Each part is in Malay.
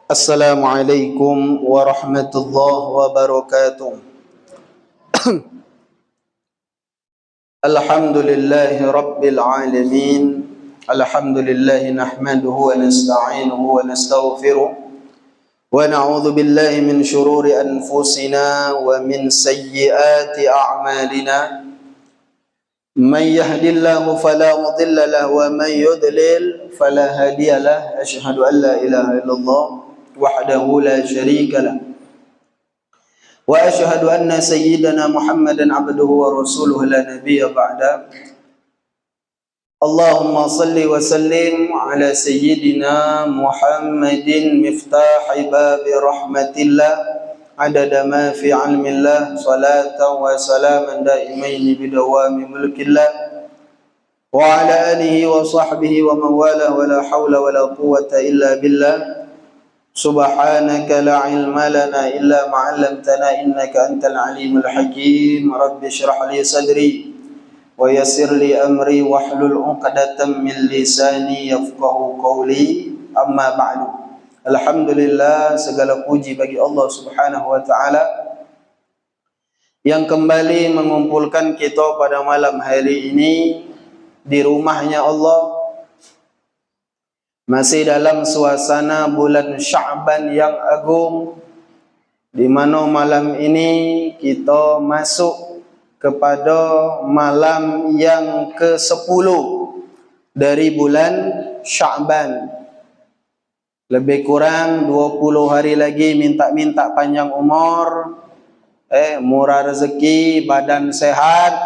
Assalamualaikum warahmatullahi wabarakatuh. Alhamdulillahi rabbil alamin. Alhamdulillahi nahmaduhu wa nasta'inuhu wa nastaghfiruh wa na'udzu billahi min shururi anfusina wa min sayyiati a'malina. Man yahdihillahu fala mudilla lahu wa man yudlil fala hadiya lahu. Asyhadu an la ilaha illallah wahdahu la syarika lah wa asyhadu anna sayyidana Muhammadan abduhu wa rasuluhu la nabiyya ba'da. Allahumma salli wa sallim ala sayyidina Muhammadin miftahi babi rahmatillah adada ma fi ilmillah salatan wa salaman daimaini bidawami mulkillah wa ala alihi wa sahbihi wa mawalah wa la hawla wa la quwwata illa billah. Subhanaka la ilma lana illa ma 'allamtana innaka antal alimul hakim. Rabbi shrah li sadri wa yassir li amri wahlul 'uqdatam min lisani yafqahu qawli. Amma ba'du. Alhamdulillah, segala puji bagi Allah Subhanahu wa taala yang kembali mengumpulkan kita pada malam hari ini di rumahnya Allah, masih dalam suasana bulan Sya'ban yang agung, di mana malam ini kita masuk kepada malam yang ke-10 dari bulan Sya'ban. Lebih kurang 20 hari lagi minta panjang umur, murah rezeki, badan sehat,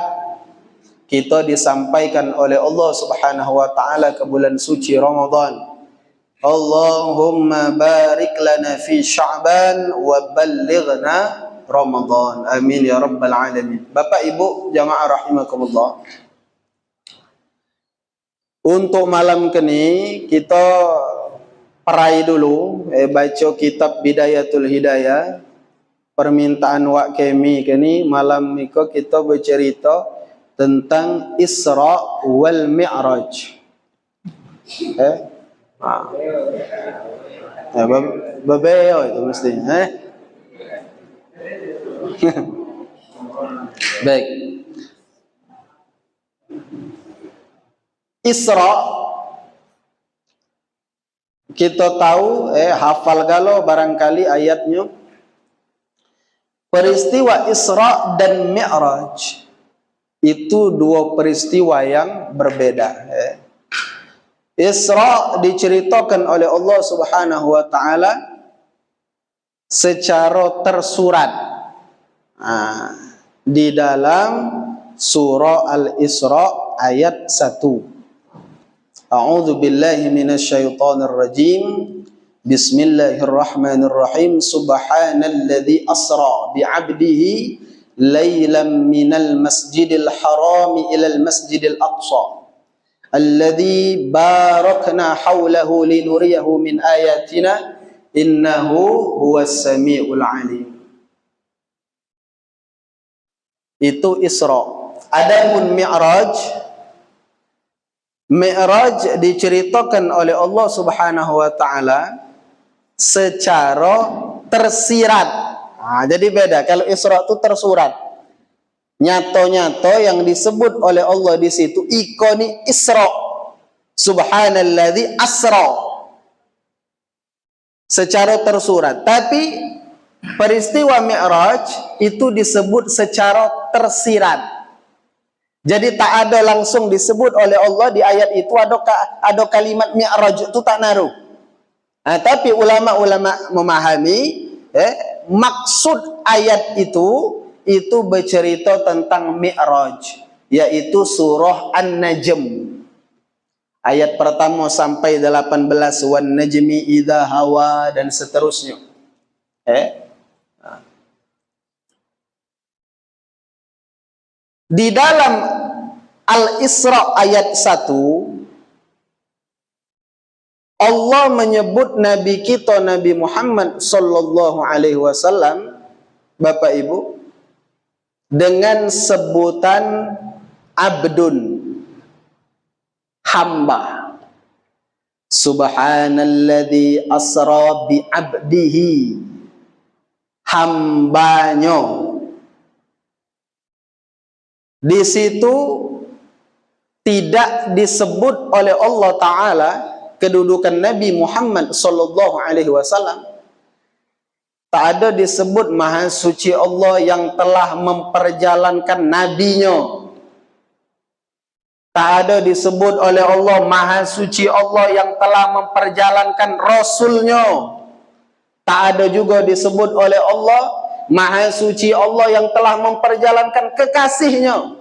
kita disampaikan oleh Allah Subhanahu wa taala ke bulan suci Ramadan. Allahumma barik lana fi Sya'ban wa ballighna Ramadan. Amin ya rabbal alamin. Bapak Ibu jamaah rahimakumullah. Untuk malam kini kita perai dulu baca kitab Bidayatul Hidayah. Permintaan wak kami kini malam niko kita bercerita tentang Isra wal Mi'raj. Babeo itu mestinya. Baik. Isra kita tahu, hafal galau barangkali ayatnya. Peristiwa Isra dan Mi'raj itu dua peristiwa yang berbeda. Isra diceritakan oleh Allah Subhanahu wa taala secara tersurat di dalam surah Al-Isra ayat 1. A'udzu billahi minasyaitonir rajim. Bismillahirrahmanirrahim. Subhanalladzi asra bi'abdihi lailan minal masjidil harami ilal masjidil aqsa alladzi barakna haulahu linuriyahu min ayatina innahu huwas samiul alim. Itu Isra. Adapun Mi'raj diceritakan oleh Allah Subhanahu wa taala secara tersirat. Jadi beda. Kalau Isra itu tersurat, nyata-nyata yang disebut oleh Allah di situ ikoni Isra. Subhanalladzi asra. Secara tersurat. Tapi peristiwa Mi'raj itu disebut secara tersirat. Jadi tak ada langsung disebut oleh Allah di ayat itu ada kalimat Mi'raj itu tak naruh. Tapi ulama-ulama memahami maksud ayat itu bercerita tentang Mi'raj, yaitu surah An-Najm. Ayat pertama sampai 18, wan najmi idza hawa dan seterusnya. Di dalam Al-Isra ayat 1, Allah menyebut Nabi kita Nabi Muhammad sallallahu alaihi wasallam, Bapak Ibu, dengan sebutan abdun, hamba. Subhanalladzi asra bi abdihi, hambanya. Di situ tidak disebut oleh Allah Ta'ala kedudukan Nabi Muhammad sallallahu alaihi wasallam. Tak ada disebut Maha Suci Allah yang telah memperjalankan nabinya. Tak ada disebut oleh Allah Maha Suci Allah yang telah memperjalankan Rasulnya. Tak ada juga disebut oleh Allah Maha Suci Allah yang telah memperjalankan kekasihnya.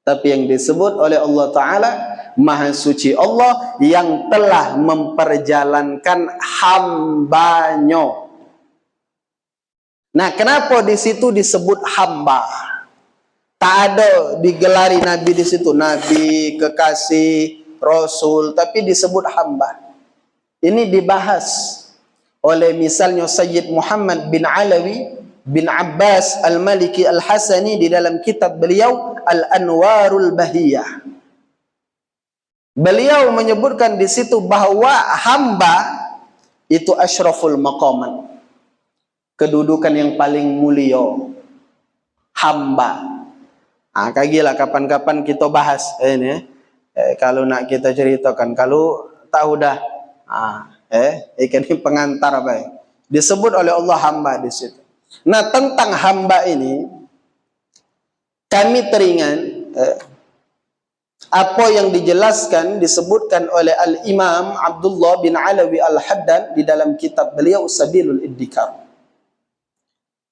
Tapi yang disebut oleh Allah Ta'ala Maha Suci Allah yang telah memperjalankan hambanya. Nah, kenapa di situ disebut hamba? Tak ada digelari Nabi di situ, Nabi, kekasih, Rasul, tapi disebut hamba. Ini dibahas oleh misalnya Sayyid Muhammad bin Alawi bin Abbas Al-Maliki Al-Hasani di dalam kitab beliau Al-Anwarul Bahiyah. Beliau menyebutkan di situ bahwa hamba itu asyraful maqaman, kedudukan yang paling mulia, hamba. Kagilah kapan-kapan kita bahas ini. Kalau nak kita ceritakan, kalau tahu dah, ikan ini pengantar baik. Disebut oleh Allah hamba di situ. Nah, tentang hamba ini, kami teringat apa yang dijelaskan, disebutkan oleh Al-Imam Abdullah bin Alawi Al-Haddad di dalam kitab beliau Sabilul Iddikar.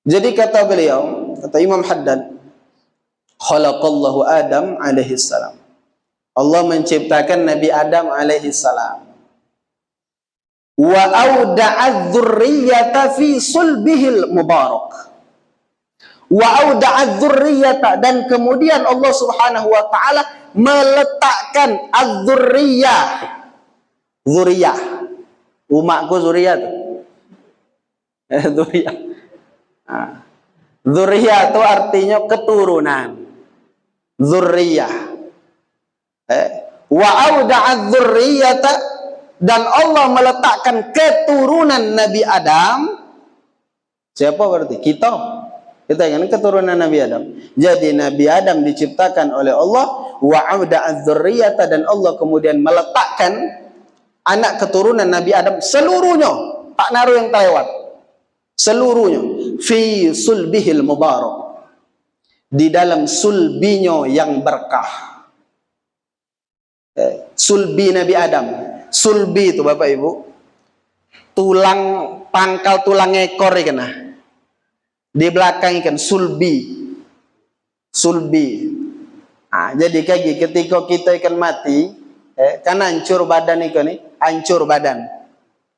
Jadi kata beliau, kata Imam Haddad, khalaqallahu Adam alaihi salam. Allah menciptakan Nabi Adam alaihi salam. Wa awda'a dzurriyyata fi sulbihil mubarak. Wa awda'a dzurriyyata, dan kemudian Allah Subhanahu wa taala meletakkan adz-dzurriyyah. Dzurriyyah. Umatku dzurriyyah tu. Dzurriyyah. Dzurriyyah itu artinya keturunan. Dzurriyyah. Wa awda'a dzurriyyata, dan Allah meletakkan keturunan Nabi Adam. Siapa berarti? Kita kan keturunan Nabi Adam. Jadi Nabi Adam diciptakan oleh Allah, wa awda'a dzurriyyata, dan Allah kemudian meletakkan anak keturunan Nabi Adam seluruhnya, tak naruh yang terlewat. Seluruhnya fi sulbihil mubarak, di dalam sulbinya yang berkah. Sulbi Nabi Adam. Sulbi itu Bapak Ibu, tulang, pangkal tulang ekor ikan. Di belakang ikan sulbi. Sulbi. Jadi kaki ketika kita ikan mati, kan hancur badan ikan ni, hancur badan.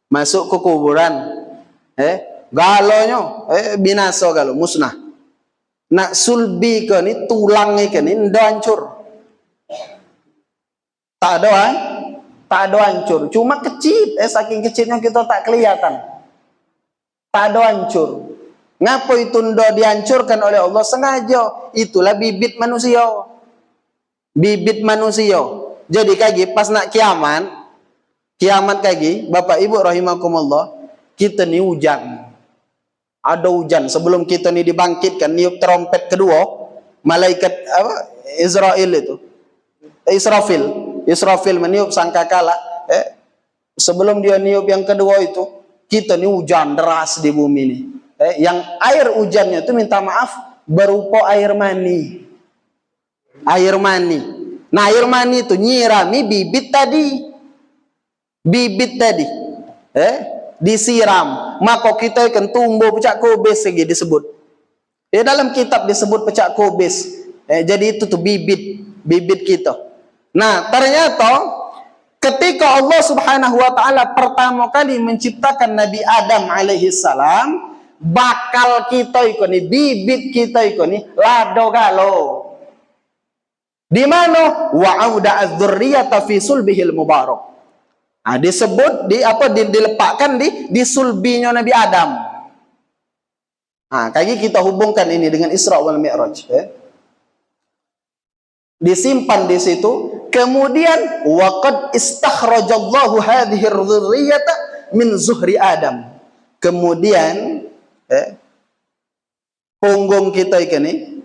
Masuk ke kuburan. Galonya binasa galo, musnah. Nak sulbi ke ni, tulang ke ni ndak hancur. Tak ada hancur, cuma kecil. Saking kecilnya kita tak kelihatan. Tak ada hancur. Ngapa itu ndak dihancurkan oleh Allah? Sengaja. Itulah bibit manusia. Bibit manusia. Jadi kaki pas nak kiamat kaki, Bapak Ibu rahimakumullah, kita ni hujan. Ada hujan sebelum kita ni dibangkitkan, niup trompet kedua, malaikat Israel itu, Israfil meniup sangkakala. Sebelum dia niup yang kedua itu, kita ni hujan deras di bumi ini. Yang air hujannya itu minta maaf berupa air mani. Air mani. Nah, air mani itu nyirami bibit tadi. Bibit tadi. Disiram, maka kita akan tumbuh pecak kobis lagi disebut. Dalam kitab disebut pecak kobis. Jadi itu tuh bibit kita. Nah, ternyata ketika Allah Subhanahu wa taala pertama kali menciptakan Nabi Adam alaihi salam, bakal kita ikoni, bibit kita ikoni lado galo. Di mana? Wa auda'a dzurriyyata fi sulbihil mubarak. Disebut dilepakkan di sulbinya Nabi Adam. Kali kita hubungkan ini dengan Isra wal Mi'raj. Disimpan di situ Kemudian waqad istakhrajallahu hadhihi dzurriyyata min zuhri Adam. Kemudian punggung kita ini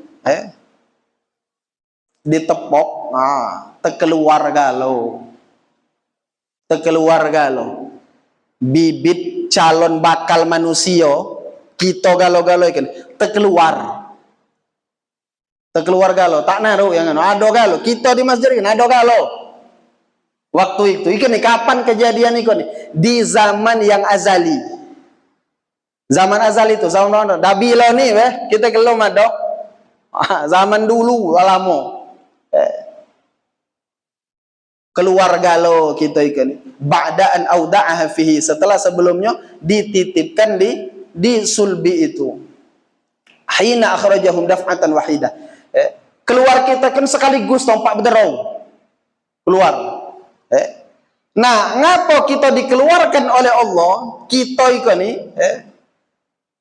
ditepok, terkeluar galo bibit calon bakal manusia kita galo-galo ikan terkeluar galo, tak naruh yang ada galo kita di masjid kan ada galo waktu itu ikan nih kapan kejadian ikan nih di zaman yang azali, itu zaman dabila nih kita kelom ada zaman dulu lama keluar galo kita ikan ba'daan auda'aha fihi, setelah sebelumnya dititipkan di sulbi itu. Hina akhrajahum daf'atan wahidah. Keluar kita kan sekaligus tompak berderau. Keluar. Nah, ngapa kita dikeluarkan oleh Allah? Kita ikan ni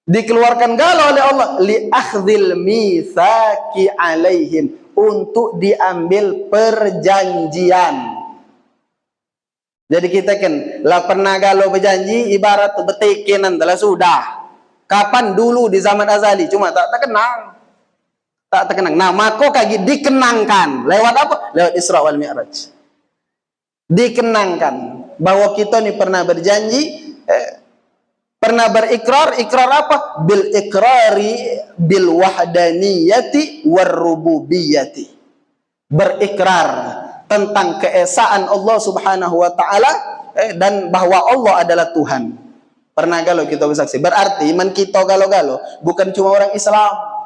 dikeluarkan galo oleh Allah li akhdhil mitsaqi alaihim, untuk diambil perjanjian. Jadi kita kan lah pernah galo berjanji ibarat betekinan telah sudah. Kapan dulu di zaman azali cuma tak terkenang. Nah, maka kaki dikenangkan lewat apa? Lewat Isra wal Mi'raj. Dikenangkan bahwa kita ni pernah berjanji, pernah berikrar apa? Bil ikrari bil wahdaniyati war rububiyyati. Berikrar tentang keesaan Allah Subhanahu wa taala dan bahwa Allah adalah Tuhan. Pernah galo kita bersaksi. Berarti iman kita galo-galo bukan cuma orang Islam.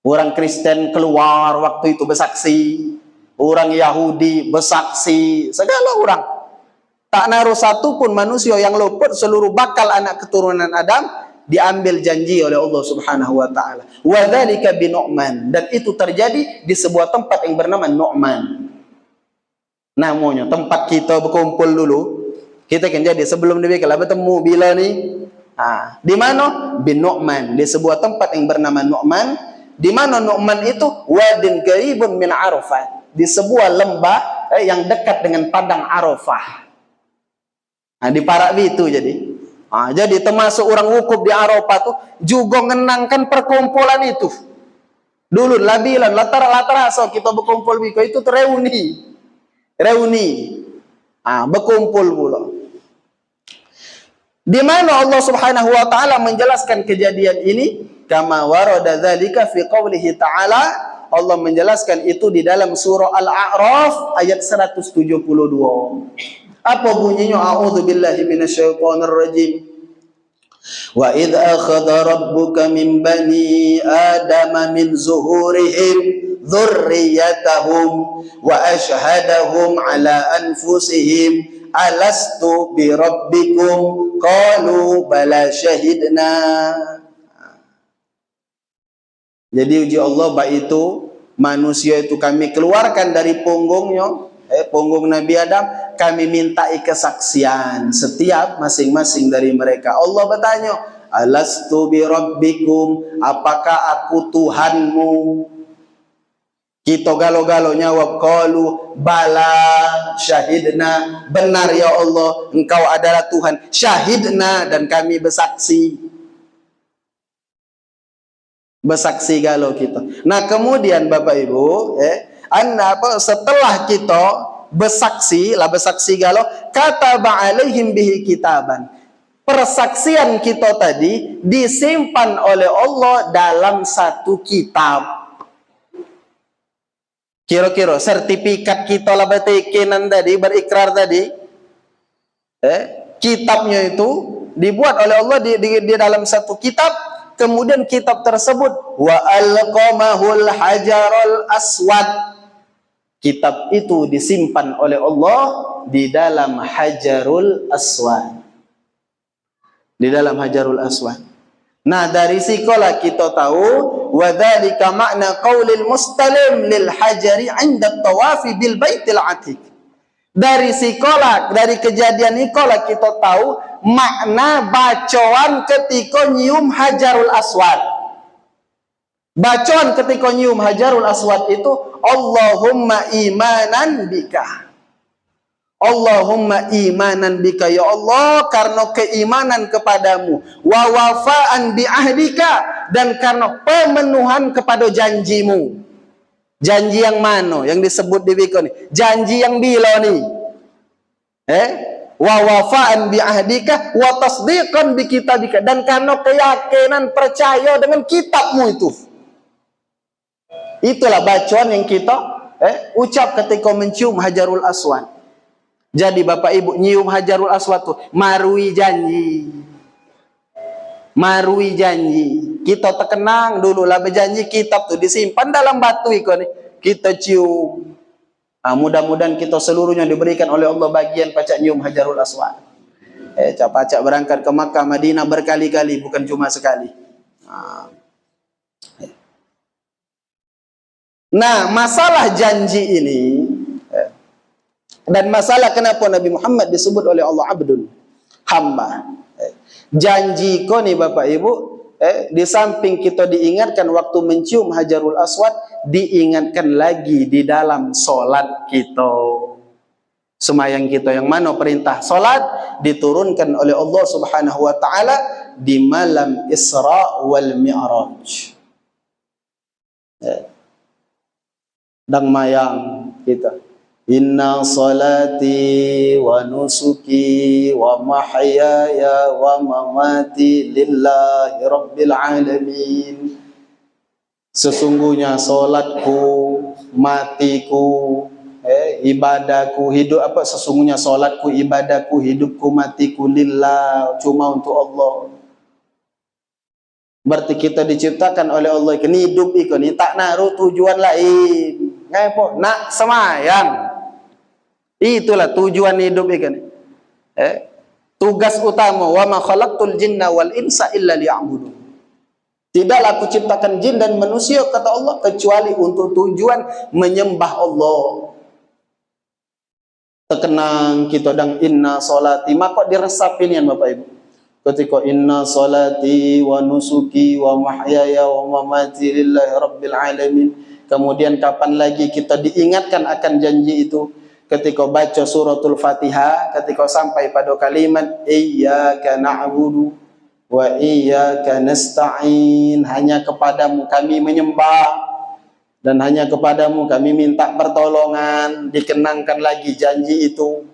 Orang Kristen keluar waktu itu bersaksi, orang Yahudi bersaksi, segala orang. Tak naruh satu pun manusia yang luput, seluruh bakal anak keturunan Adam diambil janji oleh Allah Subhanahu wa taala. Wa dzalika bi Nu'man, dan itu terjadi di sebuah tempat yang bernama Nu'man. Namanya tempat kita berkumpul dulu. Kita kan jadi sebelum dibekal bertemu bila ni. Di mana? Bin Nu'man, di sebuah tempat yang bernama Nu'man. Di mana Nu'man itu? Wadin qaribun min Arafah, di sebuah lembah yang dekat dengan padang Arafah. Di Parawi itu jadi. Jadi termasuk orang wukuf di Arafah tuh juga mengenangkan perkumpulan itu. Dulu labilan latar so kita berkumpul biko itu reuni. Berkumpul pula. Di mana Allah Subhanahu wa taala menjelaskan kejadian ini? Kama warada dzalika fi qoulihi ta'ala, Allah menjelaskan itu di dalam surah Al-A'raf ayat 172. Apa bunyinya? A'udzu billahi minasyaitonir rajim. Wa idz akhadha rabbuka min bani adama min zuhurihim dzurriyyatahum wa ashhadahum ala anfusihim alastu bi rabbikum qalu bala syahidna. Jadi uji Allah baik itu manusia itu kami keluarkan dari punggungnya, punggung Nabi Adam, kami mintai kesaksian setiap masing-masing dari mereka. Allah bertanya, alastu bi rabbikum, apakah aku Tuhanmu? Kita galo-galo nyawab, qalu bala syahidna, benar ya Allah engkau adalah Tuhan, syahidna, dan kami bersaksi galo kita. Nah kemudian Bapak Ibu setelah kita bersaksi galo, kataba alaihim bihi kitaban, persaksian kita tadi disimpan oleh Allah dalam satu kitab. Kira-kira sertifikat kita lah bertekinan tadi, berikrar tadi, kitabnya itu dibuat oleh Allah di dalam satu kitab. Kemudian kitab tersebut wa alqamahul hajarul aswad, kitab itu disimpan oleh Allah di dalam hajarul aswad, Nah dari sikolah kita tahu wa dzalika makna qaulil mustalim lil hajari 'inda tawafi bil baitil atiq. Dari sikolah, dari kejadian ikolah kita tahu makna bacaan ketika nyium hajarul aswad. Bacaan ketika nyium Hajarul Aswad itu Allahumma imanan bika. Allahumma imanan bika, ya Allah, karena keimanan kepadamu, wa wafaan bi ahdika, dan karena pemenuhan kepada janjimu. Janji yang mana yang disebut di biko ni? Janji yang bila ni? Wa wafaan bi ahdika wa tasdiqan bi kitabika, dan karena keyakinan percaya dengan kitabmu itu. Itulah bacaan yang kita ucap ketika mencium Hajarul Aswad. Jadi Bapak Ibu, nyium Hajarul Aswad tuh marui janji. Marui janji. Kita terkenang dulu lah berjanji, kitab tuh disimpan dalam batu ikon nih. Kita cium. Mudah-mudahan kita seluruhnya diberikan oleh Allah bagian pacak nyium Hajarul Aswad. Pacak berangkat ke Makkah, Madinah berkali-kali, bukan cuma sekali. Nah, masalah janji ini dan masalah kenapa Nabi Muhammad disebut oleh Allah abdun, hamba. Janji ko nih Bapak Ibu, di samping kita diingatkan waktu mencium Hajarul Aswad, diingatkan lagi di dalam solat kita. Semayang kita yang mana perintah solat diturunkan oleh Allah Subhanahu wa taala di malam Isra wal Mi'raj. Dang mayang kita, inna salati wa nusuki wa mahyaya wa mamati lillahi rabbil alamin. Sesungguhnya salatku, matiku, ibadahku, hidup apa? Sesungguhnya salatku, ibadahku, hidupku, matiku lillah, cuma untuk Allah. Berarti kita diciptakan oleh Allah, ini hidup ini tak naruh tujuan lain. Ngapa? Nak semayang. Itulah tujuan hidup ikan. Tugas utama, wa ma khalaqtul jinna wal insa illa liya'budun. Tidaklah aku ciptakan jin dan manusia, kata Allah, kecuali untuk tujuan menyembah Allah. Terkenang kita dang inna salati, maka diresapin ya Bapak Ibu. Ketika inna salati wa nusuki wa mahyaya wa mamati lillahi rabbil alamin. Kemudian kapan lagi kita diingatkan akan janji itu? Ketika baca suratul Fatihah, ketika sampai pada kalimat iyyaka na'budu wa iyyaka nasta'in, hanya kepadamu kami menyembah dan hanya kepadamu kami minta pertolongan. Dikenangkan lagi janji itu.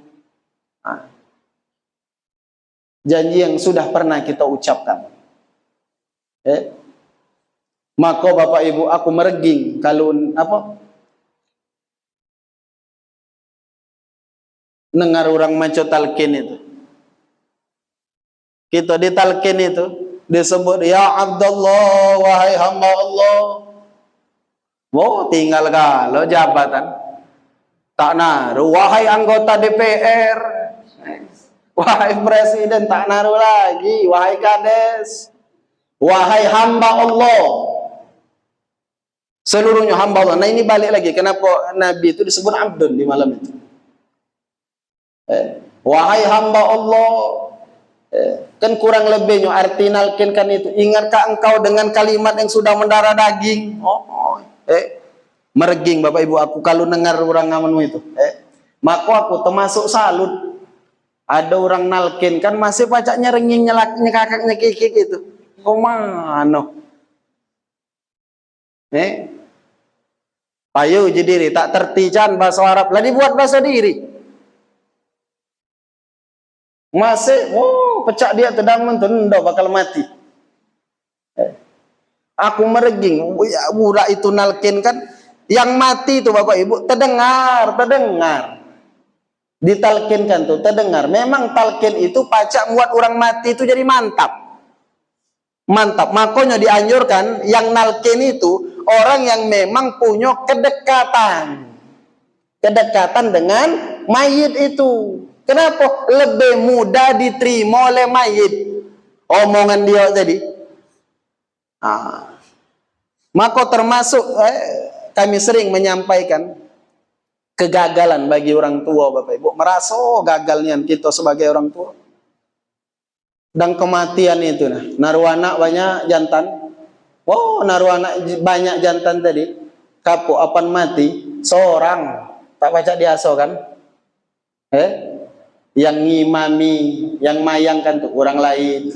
Janji yang sudah pernah kita ucapkan. Maka Bapak Ibu, aku merging kalau dengar orang maco talqin itu. Kita ditalqin itu disebut ya Abdullah, wahai hamba Allah. Wow, tinggal kalau jabatan tak naruh, wahai anggota DPR, wahai presiden, tak naruh lagi, wahai kades, wahai hamba Allah. Seluruhnya hamba Allah. Nah ini balik lagi, kenapa Nabi itu disebut abdun di malam itu? Wahai hamba Allah, kan kurang lebihnya arti nalkin kan itu, ingatkah engkau dengan kalimat yang sudah mendarah daging? Merging Bapak Ibu aku kalau dengar orang ngamanmu itu. Maka aku termasuk salut. Ada orang nalkin kan masih pacaknya renging nyekakak nyekikik itu. Komano? Payu jadi tak tertican bahasa Arab lah dibuat bahasa diri. Masih, pecah dia tedang mentenda bakal mati. Aku merging, budak itu nalkin kan, yang mati itu Bapak Ibu terdengar. Ditalkinkan tuh terdengar. Memang talkin itu pacak buat orang mati itu jadi mantap. Makanya dianjurkan yang nalkin itu orang yang memang punya kedekatan dengan mayit itu. Kenapa? Lebih mudah diterima oleh mayit omongan dia tadi. Maka termasuk kami sering menyampaikan kegagalan bagi orang tua Bapak Ibu. Merasa gagalnya kita sebagai orang tua. Dan kematian itu naruh anak banyak jantan. Oh, naruh anak banyak jantan tadi. Kapok apan mati seorang. Tak baca diaso kan? Yang ngimami, yang mayangkan tuh orang lain.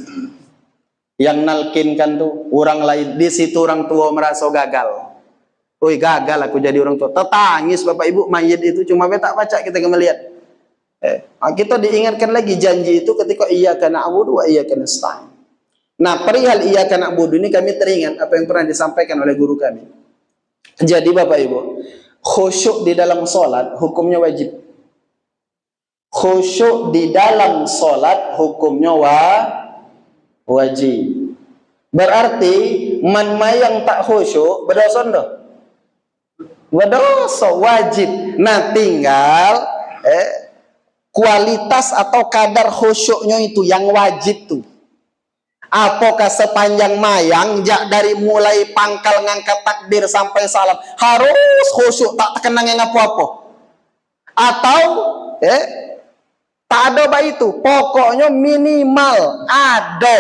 Yang nalkinkan tuh orang lain. Di situ orang tua merasa gagal. Oi, gagal aku jadi orang tua. Tetangis bapak ibu mayit itu cuma tak baca kita melihat. Kita diingatkan lagi janji itu ketika iyyaka na'budu wa iyyaka nasta'in. Nah, perihal iyyaka na'budu ini kami teringat apa yang pernah disampaikan oleh guru kami. Jadi bapak ibu, khusyuk di dalam solat hukumnya wajib. Khusyuk di dalam solat hukumnya wajib. Berarti man mayang tak khusyuk berdosa ndak? Berdosa, wajib. Nah, tinggal kualitas atau kadar khusyuknya itu yang wajib tuh. Apakah sepanjang mayang dari mulai pangkal ngangkat takbir sampai salam harus khusyuk tak terkenang yang apa-apa? Atau tak ada baik itu, pokoknya minimal ada,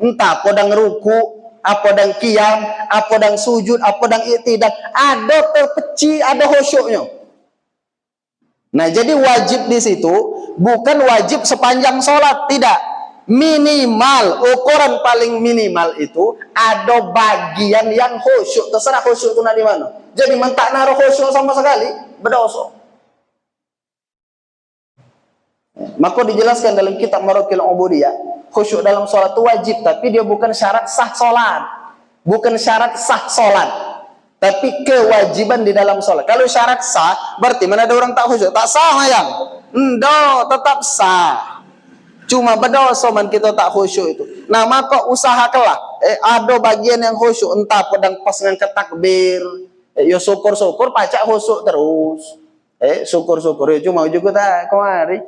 entah podang ruku, apa dan qiyam, apa dan sujud, apa dan i'tidal, ada terpeci, ada khusyuknya. Nah, jadi wajib di situ bukan wajib sepanjang sholat, tidak. Minimal, ukuran paling minimal itu ada bagian yang khusyuk. Terserah khusyuk itu di mana. Jadi mentak naruh khusyuk sama sekali berdosa. Maka dijelaskan dalam kitab Maraqil Ubudiyah, khusyuk dalam sholat itu wajib, tapi dia bukan syarat sah sholat, bukan syarat sah sholat, tapi kewajiban di dalam sholat. Kalau syarat sah, berarti mana ada orang tak khusyuk? Tak sah yang? Enggak, tetap sah. Cuma berdosa man kita tak khusyuk itu. Nah, maka usahakanlah. Ada bagian yang khusyuk, entah pedang pas ngangkat takbir. Ya syukur-syukur, pacak khusyuk terus. Syukur-syukur. Cuma juga tak kemari.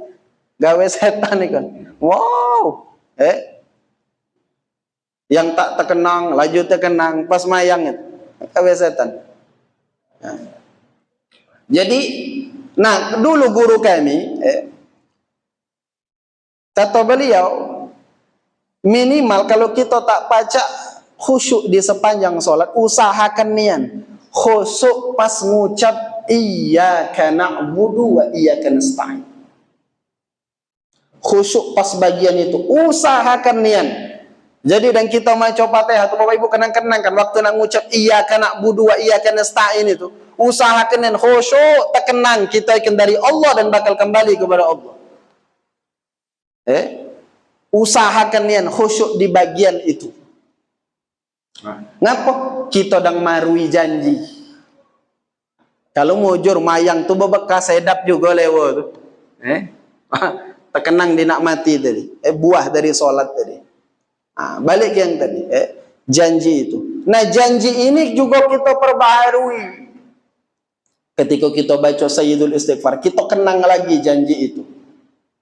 Gawe setan nih kan. Wow. Yang tak terkenang, laju terkenang, pas mayang itu. Setan. Nah. Jadi, nah dulu guru kami, kata beliau, minimal kalau kita tak baca khusyuk di sepanjang sholat, usahakan nian khusyuk pas ngucap iyyaka na'budu wa iyyaka nasta'in. Khusyuk pas bagian itu, usahakan nian. Jadi dan kita maca Fatihah tuh Bapak Ibu kenang-kenang kan waktu nak ngucap iyyaka na'budu wa iyyaka nasta'in itu, usahakan dan khusyuk terkenang kita akan dari Allah dan bakal kembali kepada Allah. Usahakan yang khusyuk di bagian itu. Ngapa? Kita dang marui janji. Kalau mujur mayang tuh bebekas sedap juga lewat. Terkenang di nak mati tadi. Buah dari solat tadi. Balik yang tadi. Janji itu. Nah, janji ini juga kita perbaharui. Ketika kita baca Sayyidul Istighfar, kita kenang lagi janji itu.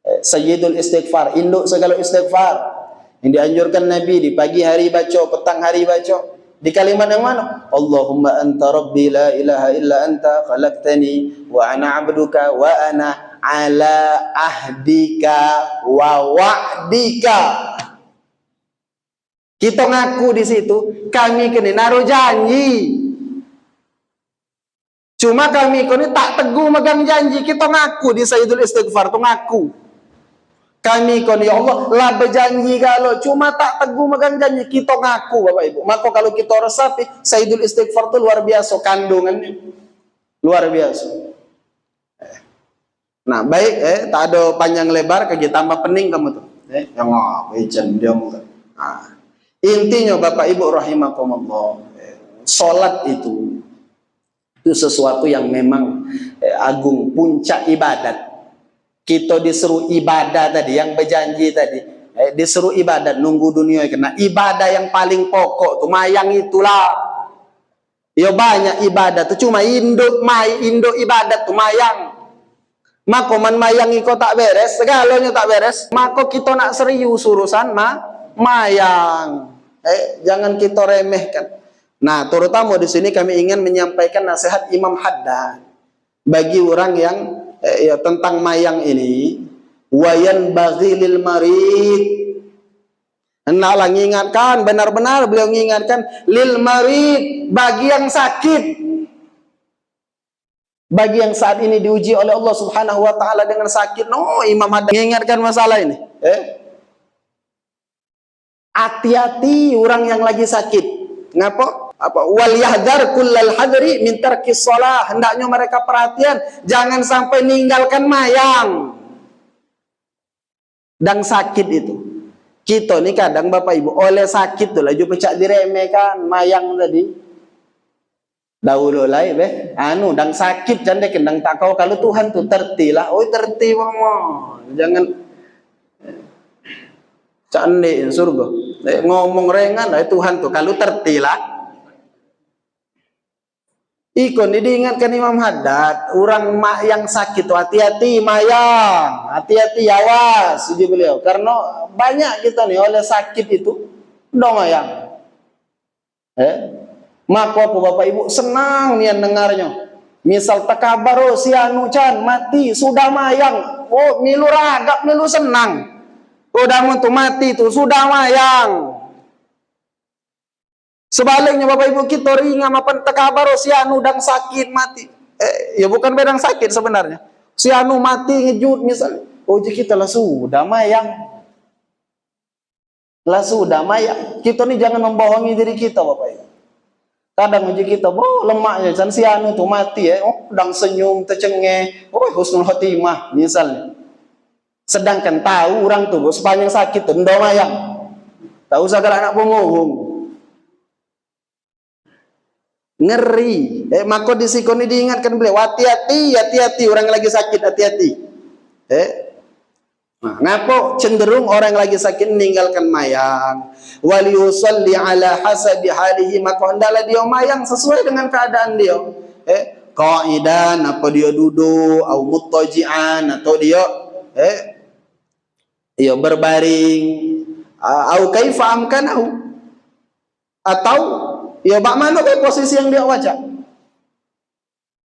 Sayyidul Istighfar, induk segala istighfar. Yang dianjurkan Nabi di pagi hari baca, petang hari baca. Di kalimat yang mana? Allahumma anta rabbi la ilaha illa anta khalaqtani wa ana abduka wa ana ala ahdika wa wa'dika. Kita ngaku di situ, kami kini naruh janji. Cuma kami kini tak teguh megang janji. Kita ngaku di Sayyidul Istighfar tu ngaku. Kami kini ya Allah lah berjanji kalau cuma tak teguh megang janji. Kita ngaku Bapak Ibu. Maka kalau kita resapi Sayyidul Istighfar tu luar biasa kandungannya. Luar biasa. Nah baik tak ada panjang lebar kaki tambah pening kamu tuh. Yang cendiong. Intinya Bapak Ibu rahimakumullah, salat itu sesuatu yang memang agung, puncak ibadat. Kita disuruh ibadah tadi, yang berjanji tadi, disuruh ibadat, nunggu dunia kena ibadah yang paling pokok tuh mayang itulah. Ya banyak ibadat tuh, cuma induk ibadat tuh mayang. Maka man mayang iko tak beres, segalanya tak beres. Maka kita nak serius urusan mayang. Jangan kita remehkan. Nah, terutama di sini kami ingin menyampaikan nasihat Imam Haddad bagi orang yang tentang mayang ini. Wayan baghilil marid, Hendaklah mengingatkan, benar-benar beliau mengingatkan lil marid, bagi yang sakit, bagi yang saat ini diuji oleh Allah Subhanahu wa taala dengan sakit. No, Imam Haddad mengingatkan masalah ini. Hati-hati orang yang lagi sakit. Ngapa? Wal yahdar kullal hadri min tarkis shalah. Hendaknya mereka perhatian, jangan sampai meninggalkan mayang. Dan sakit itu. Kita nih kadang Bapak Ibu oleh sakit tuh lah juga pecah diremehkan mayang tadi. Dahulu lah dan sakit janda kendang tak kau kalau Tuhan tuh terti lah. Oh terti mama. Jangan candi surga. Ngomong rengan lah Tuhan tuh kalau terti lah. Ikon diingatkan Imam Haddad, orang yang sakit tuh hati-hati mayang, hati-hati awas, jadi beliau. Karena banyak kita nih oleh sakit itu udah mayang. Maka apa Bapak Ibu senang nih dengarnya. Misal takabar si anu can mati sudah mayang, oh milu ragap milu senang. Udah mau mati tuh sudah mayang. Sebaliknya Bapak Ibu kita ringan apa takabar si anu dan sakit mati. Ya bukan bedang sakit sebenarnya. Si anu mati ngejut misalnya. Oh kita lah sudah mayang. Lah sudah mayang. Kita nih jangan membohongi diri kita Bapak Ibu. Kadang uji kita, lemaknya kan si anu tuh mati dan senyum tercengeh. Husnul khotimah misalnya. Sedangkan tahu orang tuh sepanjang sakit tuh ndak mayang. Tahu segala anak pengohong. Ngeri. Maka disikoni diingatkan beliau, hati-hati orang yang lagi sakit, hati-hati. Nah, ngapa cenderung orang yang lagi sakit meninggalkan mayang? Wal yusalli ala hasabi halihi, maka hendaklah dia mayang sesuai dengan keadaan dia. Qa'idan, apa dia duduk, au muttaji'an, atau dia berbaring, au kaifa amkanahu, atau ya bak mana ke posisi yang dia baca?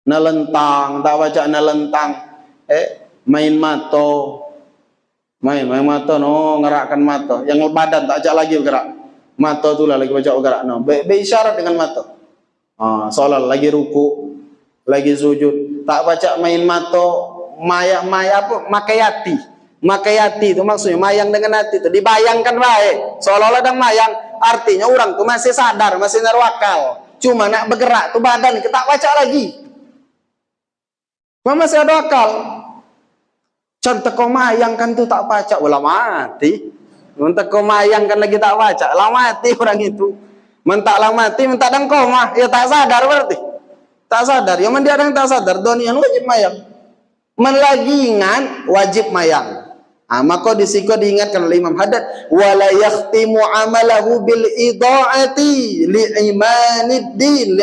Nalentang, tak baca nalentang. Main mata. Main mata no, ngerakkan mata. Yang badan tak baca lagi bergerak. Mata tu lah lagi baca bergerak no. Berisyarat dengan mata. Soal lagi ruku, lagi sujud. Tak baca main mata, maya apa? Makayati itu maksudnya mayang dengan hati itu dibayangkan baik. Seolah-olah dan mayang. Artinya orang tuh masih sadar, masih narwakal. Cuma nak bergerak tuh badan kita tak baca lagi. Masih ada akal. Contoh kau mayang kan tuh tak baca, ulah mati. Mentak kau mayang kan lagi tak baca, lah mati orang itu. Mentak lah mati, mentak dan koma, ya tak sadar berarti. Tak sadar, ya dia yang tak sadar. Donian wajib mayang. Melagingan wajib mayang. Maka disiko diingatkan oleh Imam Haddad, wala yakhtimu amalahu bil ida'ati li'imadiddin.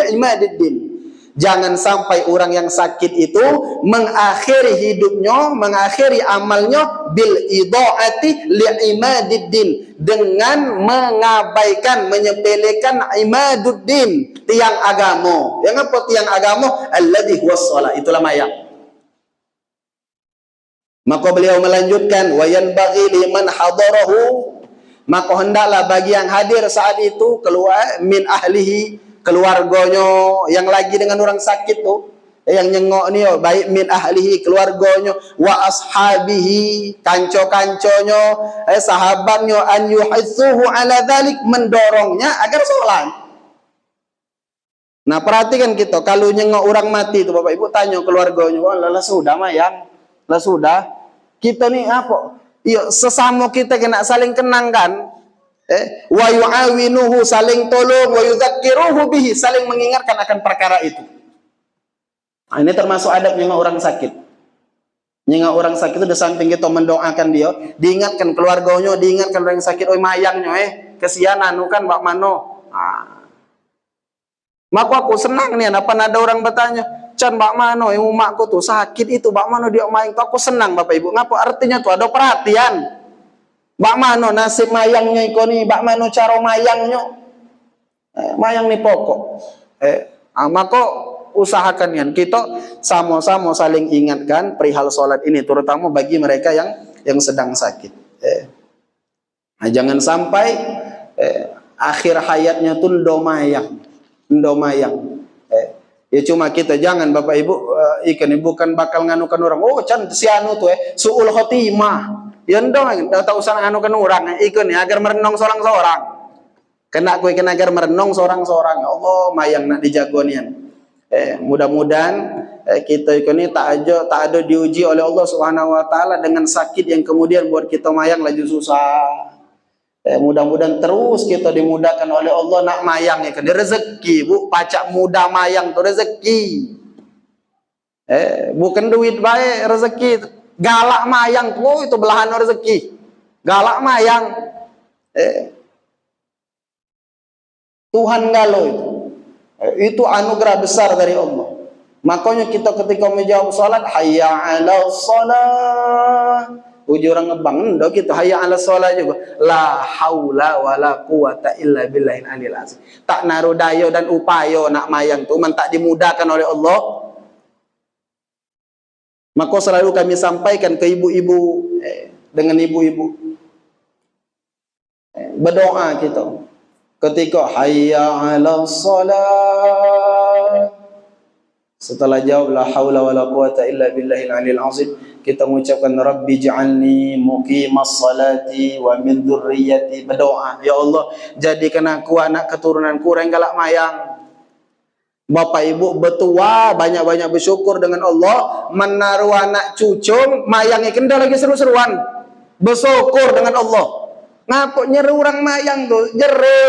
Jangan sampai orang yang sakit itu mengakhiri hidupnya, mengakhiri amalnya bil ida'ati li'imadiddin, dengan mengabaikan, menyepelekan imaduddin, tiang agama. Yang apa tiang agama? Alladhi huwas shalah, itulah mayang. Maka beliau melanjutkan, wayan bagi liman hadarahu, maka hendaklah bagi yang hadir saat itu keluar min ahlihi, keluarganya yang lagi dengan orang sakit tuh, yang nyengok ni baik min ahlihi, keluarganya, wa ashabihi, kanco-kanconya, sahabatnya, an yuhithuhu ala dhalik, mendorongnya agar sholat. Nah perhatikan kita, kalau nyengok orang mati itu Bapak Ibu tanya keluarganya, lah sudah mayang. Lah sudah, kita ni apa? Iya, sesama kita kena saling kenang kan? Wa yu'awinuhu, saling tolong, wa yudzakiruhu bihi, saling mengingatkan akan perkara itu. Ini termasuk adab nyengok orang sakit. Nyengok orang sakit itu di samping kita mendoakan dia, diingatkan keluarganya, diingatkan orang sakit, mayangnya kesian anu kan bak mano. Maka aku senang nih, apa ada orang bertanya, Can bak mano umakku tuh sakit itu, bak mano dia main tuh, aku senang Bapak Ibu. Ngapa artinya tuh ada perhatian. Bak mano nasib mayangnya iko nih, bak mano cara mayangnya. Mayang nih pokok. Maka usahakan kan kita sama-sama saling ingatkan perihal sholat ini, terutama bagi mereka yang sedang sakit. Nah, jangan sampai akhir hayatnya tuh ndomayang. Ya cuma kita jangan Bapak Ibu ikan bukan bakal nganukan orang. Oh can si anu tuh suul khotimah. Ya ndong tak usah nganukan orang ikan agar merenung seorang-seorang. Kena agar merenung seorang-seorang. Ya Allah mayang nak dijagonian. Mudah-mudahan kita ini tak ada diuji oleh Allah Subhanahu wa taala dengan sakit yang kemudian buat kita mayang laju susah. Mudah-mudahan terus kita dimudahkan oleh Allah nak mayang ya kan rezeki bu pacak mudah mayang tu rezeki bukan duit baik rezeki galak mayang tu itu belahan rezeki galak mayang Tuhan galau itu anugerah besar dari Allah. Makanya kita ketika menjawab salat hayya 'ala shalah uji orang ngebang ndo kita hayya 'ala shalah juga la haula wala quwata illa billahil aliyil azim. Tak naruh daya dan upaya nak mayang tu man tak dimudahkan oleh Allah. Maka selalu kami sampaikan ke ibu-ibu dengan ibu-ibu berdoa kita ketika hayya 'ala shalah setelah jawab la haula wala quwata illa billahil aliyil azim kita mengucapkan rabbi ja'alni muqimas salati wa min dzurriyyati berdoa ya Allah jadikan aku anak keturunanku orang galak mayang. Bapak Ibu betua banyak-banyak bersyukur dengan Allah menaruh anak cucung mayang ikan dah lagi seru-seruan bersyukur dengan Allah. Ngapok nyeru orang mayang tu jere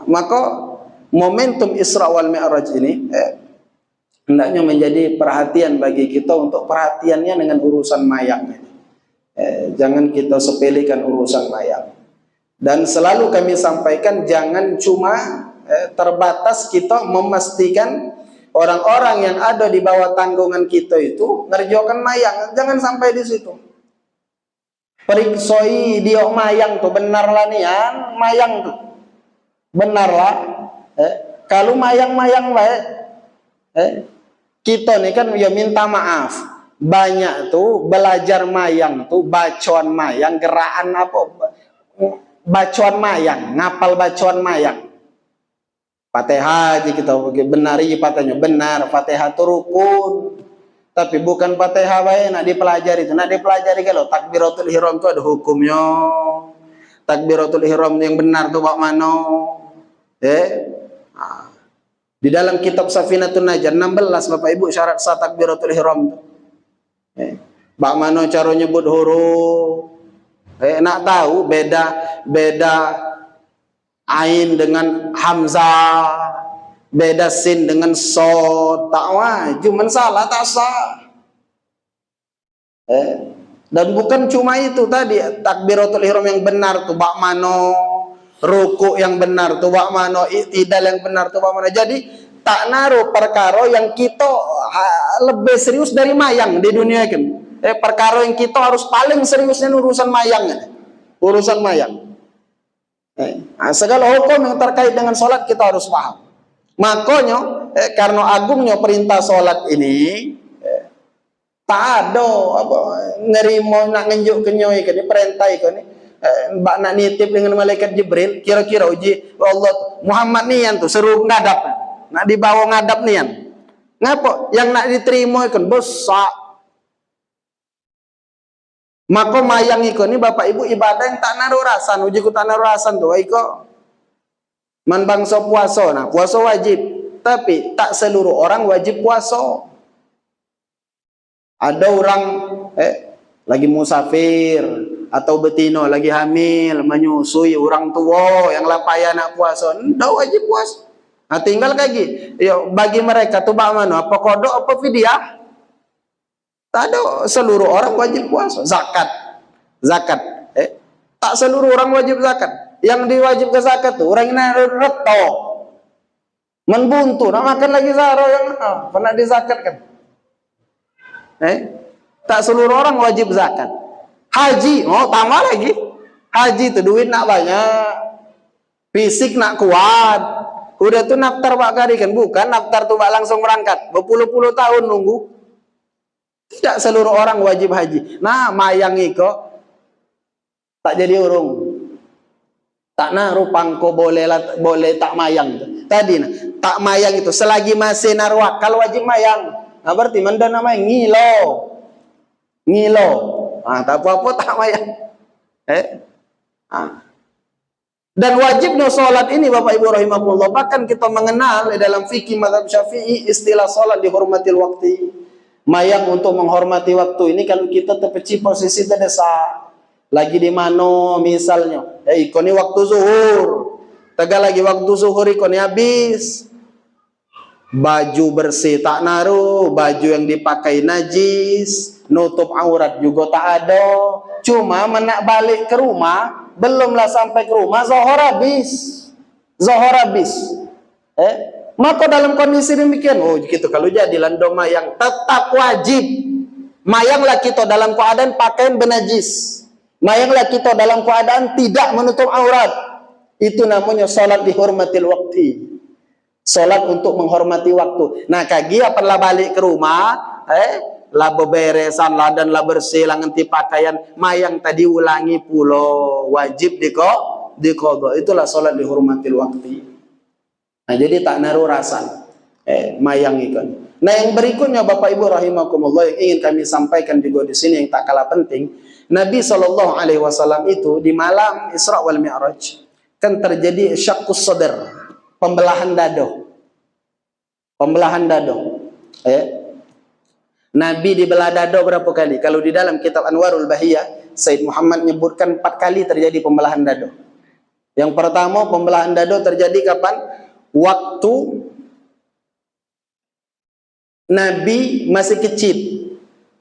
maka momentum Isra wal Mi'raj ini hendaknya menjadi perhatian bagi kita untuk perhatiannya dengan urusan mayang. Jangan kita sepelekan urusan mayang. Dan selalu kami sampaikan jangan cuma terbatas kita memastikan orang-orang yang ada di bawah tanggungan kita itu ngerjakan mayang. Jangan sampai di situ. Periksoi dia mayang tuh benarlah nian mayang tuh. Benarlah kalau mayang-mayang baik kita nih kan ya minta maaf banyak tuh belajar mayang tuh bacoan mayang gerakan apa bacoan mayang ngapal bacoan mayang Fatihah aja kita benari patahnya benar Fatihah itu rukun tapi bukan Fatihah baik nak dipelajari kalau takbiratul ihram itu ada hukumnya takbiratul ihram yang benar tuh bak mano di dalam kitab Safinatun Najah 16 Bapak Ibu syarat sah takbiratul ihram bak mano cara nyebut huruf nak tahu beda ain dengan hamzah beda sin dengan sod tak wajib salah tak sah dan bukan cuma itu tadi takbiratul ihram yang benar tuh bak mano ruku yang benar tuh bak mano i'tidal yang benar tuh bak mano jadi tak naruh perkara yang kita lebih serius dari mayang di dunia kan perkara yang kita harus paling seriusnya urusan mayang segala hukum yang terkait dengan sholat kita harus paham makanya karena agungnya perintah sholat ini tak ada apa nerimo nak ngenjuk kenyoy kan perintah ini mbak nak nitip dengan malaikat Jibril kira-kira uji Allah Muhammad nian tuh seru ngadap nak dibawa ngadap nian ngapa yang nak diterima kan besar maka mayang iko ni Bapak Ibu ibadah yang tak naruh rasan uji ku tak naruh rasan tuh iko man bangsa puasa nah puasa wajib tapi tak seluruh orang wajib puasa ada orang lagi musafir atau betino lagi hamil menyusui orang tua yang lapaya nak puasa ndak wajib puasa nah tinggal lagi ya bagi mereka tuh bak mana apa kodok apa fidyah tak ada seluruh orang wajib puasa zakat tak seluruh orang wajib zakat yang diwajib ke zakat tuh orang yang reto membuntu nak makan lagi zaro yang pernah dizakatkan tak seluruh orang wajib zakat haji, tambah lagi haji itu duit nak banyak fisik nak kuat udah tuh naftar bak kari kan bukan naftar tuh bak langsung berangkat berpuluh-puluh tahun nunggu Tidak seluruh orang wajib haji. Nah, mayang iko tak jadi urung. Tak naruh pangko boleh tak mayang. Tadi tak mayang itu selagi masih naruh kalau wajib mayang. Nah, berarti manda namanya ngilo. Ngilo. Ah, tak apa-apa tak mayang. Dan wajibnya sholat ini Bapak Ibu rahimahullah, bahkan kita mengenal dalam fikih mazhab Syafi'i istilah sholat dihormatil waktu. Mayang untuk menghormati waktu ini kalau kita terpeci posisi terdesak. Lagi di mana misalnya, ikoni waktu zuhur. Tegal lagi waktu zuhur ikoni habis. Baju bersih tak naruh, baju yang dipakai najis, nutup aurat juga tak ada. Cuma menak balik ke rumah, belumlah sampai ke rumah zuhur habis. Zuhur habis. Maka dalam kondisi demikian, oh gitu kalau jadi lando mayang tetap wajib. Mayanglah kita dalam keadaan pakaian benajis. Mayanglah kita dalam keadaan tidak menutup aurat. Itu namanya salat dihormatil waktu. Salat untuk menghormati waktu. Nah, kagi apalah balik ke rumah, lah beberesan lah dan lah bersih lah nganti pakaian mayang tadi ulangi pulo wajib diqadha. Itulah salat dihormatil waktu. Nah, jadi tak naruh rasan mayang ikan. Nah, yang berikutnya Bapak Ibu rahimakumullah yang ingin kami sampaikan juga di sini yang tak kalah penting, Nabi SAW itu di malam Isra wal Mi'raj kan terjadi syaqqus sadr, pembelahan dado. Pembelahan dado. Nabi dibelah dado berapa kali? Kalau di dalam kitab Anwarul Bahiyah, Said Muhammad menyebutkan 4 kali terjadi pembelahan dado. Yang pertama pembelahan dado terjadi kapan? Waktu Nabi masih kecil.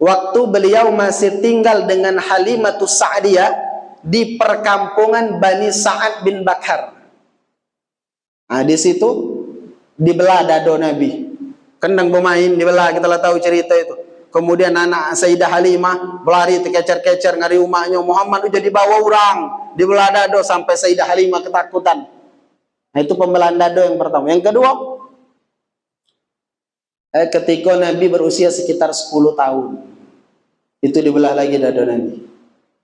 Waktu beliau masih tinggal dengan Halimatus Sa'diyah di perkampungan Bani Sa'ad bin Bakar. Nah, di situ dibelah dado Nabi. Kendang bermain dibelah, kita lah tahu cerita itu. Kemudian anak Sayyidah Halimah berlari terkecer-kecer ngari rumahnya Muhammad udah dibawa orang, dibelah dado sampai Sayyidah Halimah ketakutan. Nah, itu pembelahan dado yang pertama. Yang kedua, ketika Nabi berusia sekitar 10 tahun, itu dibelah lagi dado Nabi,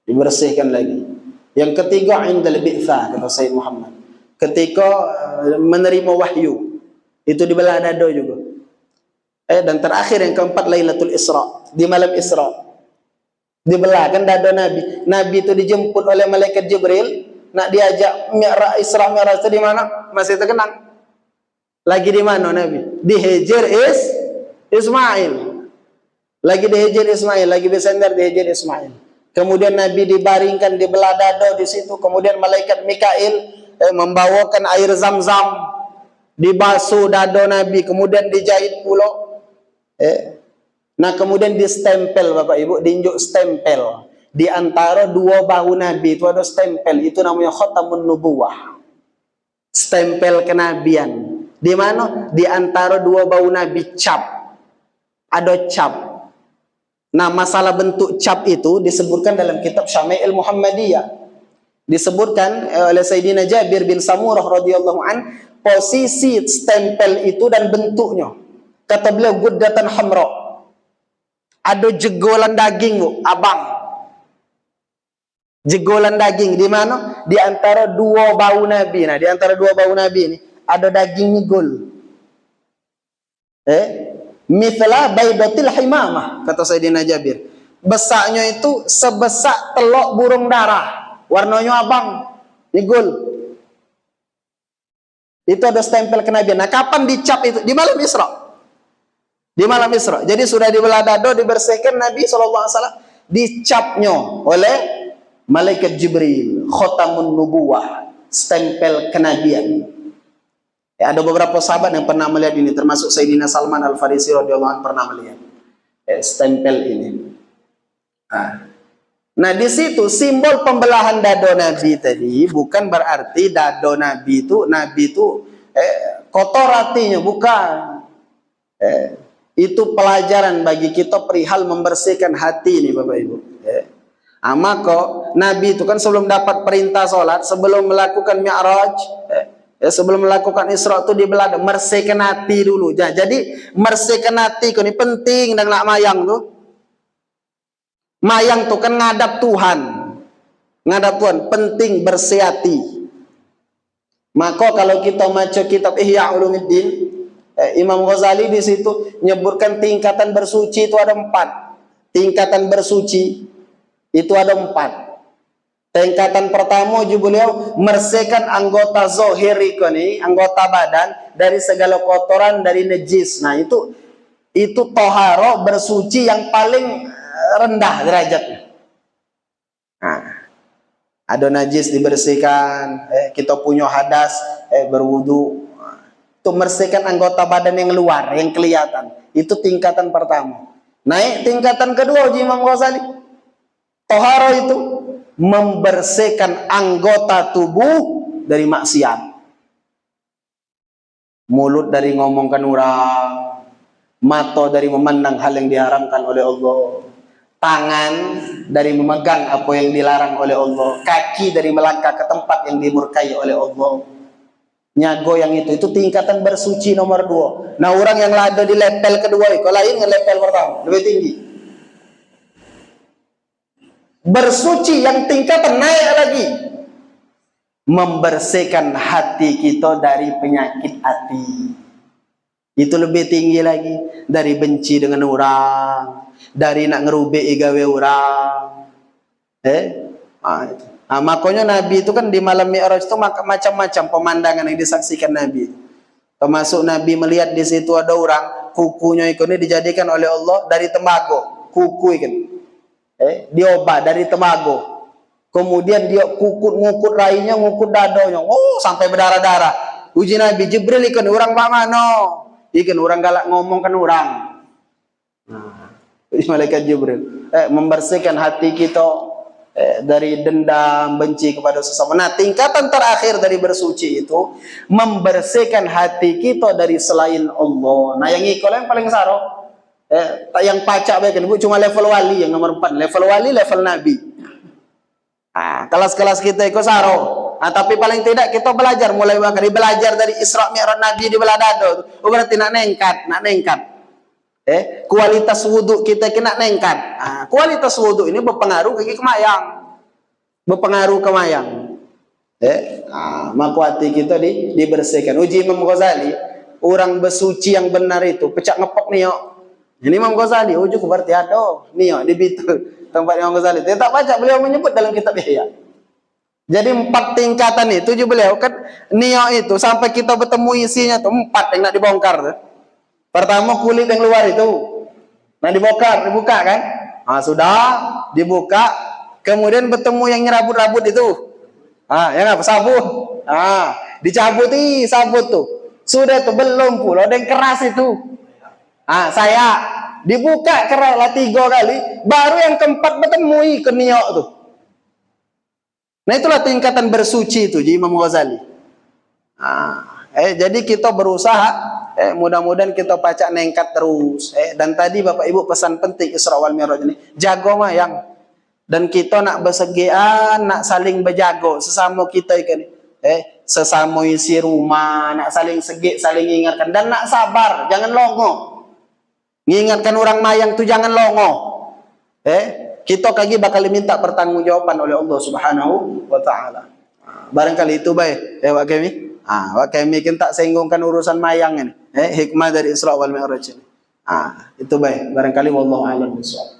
dibersihkan lagi. Yang ketiga, indal bi'tsah, kata Sayyid Muhammad, ketika menerima wahyu, itu dibelah dado juga. Dan terakhir yang keempat, Lailatul Isra, di malam Isra, dibelah kan dado Nabi. Nabi itu dijemput oleh malaikat Jibril, nak diajak Isra Mi'raj itu di mana? Masih terkenang. Lagi di mana Nabi? Di Hijr Ismail. Lagi di Hijr Ismail, lagi bersandar di Hijr Ismail. Kemudian Nabi dibaringkan di belah dado di situ. Kemudian malaikat Mikail membawakan air Zam-Zam, dibasuh dado Nabi, kemudian dijahit pulau. Nah, kemudian distempel Bapak Ibu, diinjuk stempel. Di antara dua bahu Nabi itu ada stempel, itu namanya khatamun nubuwah. Stempel kenabian. Di mana? Di antara dua bahu Nabi cap. Ada cap. Nah, masalah bentuk cap itu disebutkan dalam kitab Syama'il Muhammadiyah. Disebutkan oleh Sayyidina Jabir bin Samurah radhiyallahu an, posisi stempel itu dan bentuknya. Kata beliau, guddatan hamra. Ada jegolan daging, Bu, abang. Jegolan daging di mana? Di antara dua bahu Nabi. Nah, di antara dua bahu Nabi ini ada daging nyegol. Mithla baidatil himamah, kata Sayyidina Jabir. Besarnya itu sebesar telok burung darah. Warnanya abang, nyegol. Itu ada stempel kenabian. Nah, kapan dicap itu? Di malam Isra. Di malam Isra. Jadi sudah dibelah dado, dibersihkan, Nabi SAW dicapnya oleh malaikat Jibril, khatamun nubuwah, stempel kenabian. Ada beberapa sahabat yang pernah melihat ini, termasuk Sayyidina Salman Al-Farisi radhiyallahu anhu pernah melihat stempel ini. Nah, di situ simbol pembelahan dado Nabi tadi bukan berarti dado Nabi itu kotor hatinya, bukan. Itu pelajaran bagi kita perihal membersihkan hati ini Bapak Ibu. Maka Nabi itu kan sebelum dapat perintah sholat, sebelum melakukan Mi'raj, sebelum melakukan Isra itu dibelah, mersihkan hati dulu. Jadi mersihkan hati ini penting dan nak mayang tuh. Mayang tuh kan ngadap Tuhan. Ngadap Tuhan, penting bersehati. Maka kalau kita baca kitab Ihya Ulumuddin, Imam Ghazali di situ menyebutkan tingkatan bersuci itu ada 4. Tingkatan bersuci itu ada 4. Tingkatan pertama juga beliau mersihkan anggota zahir ini, anggota badan dari segala kotoran, dari najis. Nah, itu toharo bersuci yang paling rendah derajatnya. Nah, ada najis dibersihkan, kita punya hadas, berwudu. Itu mersihkan anggota badan yang luar, yang kelihatan. Itu tingkatan pertama. Naik tingkatan kedua Imam Ghazali. Toharo itu membersihkan anggota tubuh dari maksiat. Mulut dari ngomongkan orang, mata dari memandang hal yang diharamkan oleh Allah, tangan dari memegang apa yang dilarang oleh Allah, kaki dari melangkah ke tempat yang dimurkai oleh Allah. Nyago yang itu tingkatan bersuci nomor 2. Nah, orang yang ada di level kedua itu lain dengan level pertama, lebih tinggi. Bersuci yang tingkatan naik lagi, membersihkan hati kita dari penyakit hati. Itu lebih tinggi lagi, dari benci dengan orang, dari nak ngerubik gawe orang. Makanya Nabi itu kan di malam Mi'raj itu macam-macam pemandangan yang disaksikan Nabi. Termasuk Nabi melihat di situ ada orang kukunya itu dijadikan oleh Allah dari tembaga, kuku ikan. Diobat dari temago. Kemudian dia ngukut rainya, ngukut dadanya. Oh, sampai berdarah-darah. Uji Nabi Jibril ikan orang pak mano? Ikan orang galak ngomong kan orang. Malaikat Jibril membersihkan hati kita dari dendam, benci kepada sesama. Nah, tingkatan terakhir dari bersuci itu membersihkan hati kita dari selain Allah. Nah, yang ikut yang paling sarok. Yang pacak baik bu cuma level wali yang nomor 4, level wali, level nabi. Kelas-kelas kita ikut saro. Tapi paling tidak kita belajar mulai belajar dari Isra Mi'raj Nabi di belah dado. Berarti nak nengkat. Kualitas wudhu kita kena nengkat. Kualitas wudhu ini berpengaruh ke kemayang. Maka hati kita dibersihkan. Uji Imam Ghazali, orang bersuci yang benar itu pecah ngepok nih. Ini Imam Ghazali, ujuk berarti ada nih di Bitu tempat Imam Ghazali. Dia tak baca, beliau menyebut dalam kitab Ihya. Jadi 4 tingkatan itu juga beliau kan niat itu sampai kita bertemu isinya tuh 4 yang nak dibongkar tuh. Pertama kulit yang luar itu, nah dibuka kan? Sudah dibuka, kemudian bertemu yang nyerabut-rabut itu. Yang apa? Sabun. Dicabut sabut tuh. Sudah tuh belum pula ada yang keras itu. Saya dibuka keraslah 3 kali, baru yang keempat bertemu ke niat tuh. Nah, itulah tingkatan bersuci itu Imam Ghazali. Jadi kita berusaha, mudah-mudahan kita pacak nengkat terus. Dan tadi Bapak Ibu pesan penting Isra wal Mi'raj ini, jago mayang. Dan kita nak bersegian, nak saling berjago sesama kita ikan. Sesama isi rumah, nak saling segik, saling ingatkan dan nak sabar, jangan longo. Mengingatkan orang mayang tu jangan longo. Kita kaki bakal diminta pertanggungjawaban oleh Allah Subhanahu wa taala. Barangkali itu baik. Wak kami. Wak kami kan tak singgungkan urusan mayang ini. Hikmah dari Isra wal Mi'raj ini. Itu baik. Barangkali wallahu a'lam bishawab.